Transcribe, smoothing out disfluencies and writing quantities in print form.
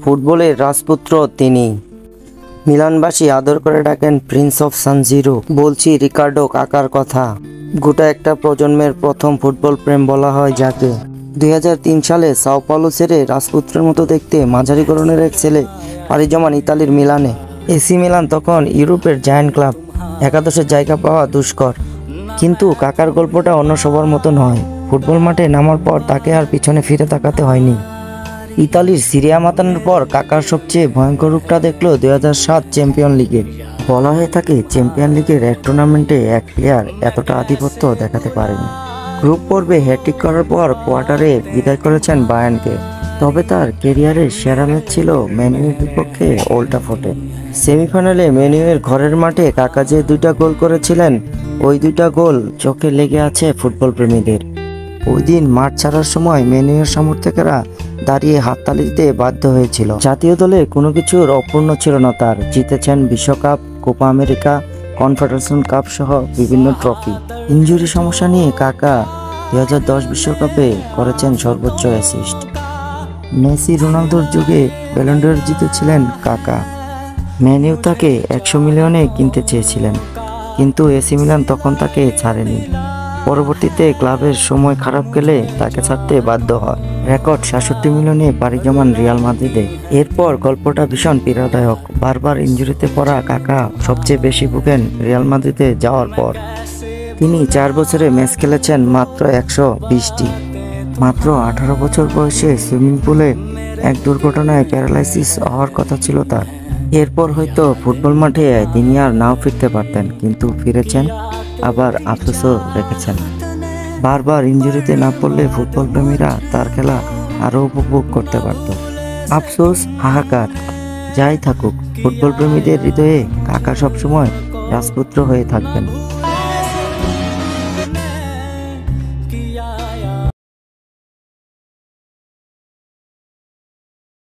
ফুটবলের রাজপুত্র তিনি। মিলানবাসী আদর করে ডাকেন প্রিন্স অফ সান জিরো। বলছি রিকার্ডো কাকার কথা। গোটা একটা প্রজন্মের প্রথম ফুটবল প্রেম বলা হয় যাকে। 2003 সালে সাও পাওলো ছেড়ে রাজপুত্রের মতো দেখতে মাঝারি গড়নের এক ছেলে পাড়ি জমান ইতালির মিলানে। এসি মিলান তখন ইউরোপের জায়ান্ট ক্লাব, একাদশের জায়গা পাওয়া দুষ্কর। কিন্তু কাকার গল্পটা অন্য সবার মতো নয়। ফুটবল মাঠে নামার পর তাকে আর পিছনে ফিরে তাকাতে হয়নি। ইতালির সিরিয়া মাতানোর পর কাকার সবচেয়ে ভয়ঙ্কর রূপটা দেখলো 2007 চ্যাম্পিয়ন লিগে। বলা হয়ে থাকে চ্যাম্পিয়ন লিগের এক টুর্নামেন্টে এক প্লেয়ার এতটা আধিপত্য দেখাতে পারেনি। গ্রুপ পর্বে হ্যাট্রিক করার পর কোয়ার্টারে বিদায় করেছেন বায়ার্নকে। তবে তার ক্যারিয়ারের সেরা ম্যাচ ছিল ম্যান ইউর বিপক্ষে ওল্ড ট্রাফোর্ডে। সেমিফাইনালে ম্যান ইউর ঘরের মাঠে কাকা যে 2টা গোল করেছিলেন, ওই 2টা গোল চোখে লেগে আছে ফুটবল প্রেমীদের। ওই দিন মাঠ ছাড়ার সময় ম্যান ইউর সমর্থকেরা দাঁড়িয়ে হাততালি দিতে বাধ্য হয়েছিল। জাতীয় দলে কোনো কিছুর অপূর্ণ ছিল না তার। জিতেছেন বিশ্বকাপ, কোপা আমেরিকা, কনফেডারেশন কাপ সহ বিভিন্ন ট্রফি। ইনজুরি সমস্যা নিয়ে কাকা 2010 বিশ্বকাপে করেছেন সর্বোচ্চ অ্যাসিস্ট। মেসি রোনালদোর যুগে ব্যালন ড'র জিতেছিলেন কাকা। ম্যান ইউ তাকে 100 মিলিয়নে কিনতে চেয়েছিলেন, কিন্তু এসি মিলান তখন তাকে ছাড়েনি। পরবর্তীতে ক্লাবের সময় খারাপ গেলে তাকে ছাড়তে বাধ্য হয়। রেকর্ড 66 মিলিয়নে পাড়ি জমান রিয়াল মাদ্রিদে। এরপর গল্পটা ভীষণ পীড়াদায়ক। বারবার ইনজুরিতে পড়া কাকা সবচেয়ে বেশি ভুগেন রিয়াল মাদ্রিদে যাওয়ার পর। তিনি 4 বছরে ম্যাচ খেলেছেন মাত্র 120টি। মাত্র 18 বছর বয়সে সুইমিং পুলে এক দুর্ঘটনায় প্যারালাইসিস হওয়ার কথা ছিল তার। এরপর হয়তো ফুটবল মাঠে তিনি আর নাও ফিরতে পারতেন, কিন্তু ফিরেছেন, আবার আফসোসও রেখেছেন। বারবার ইনজুরিতে না পড়লে ফুটবল প্রেমীরা তার খেলা আরও উপভোগ করতে পারত। আফসোস, হাহাকার যাই থাকুক, ফুটবল প্রেমীদের হৃদয়ে কাকা সবসময় রাজপুত্র হয়ে থাকবেন।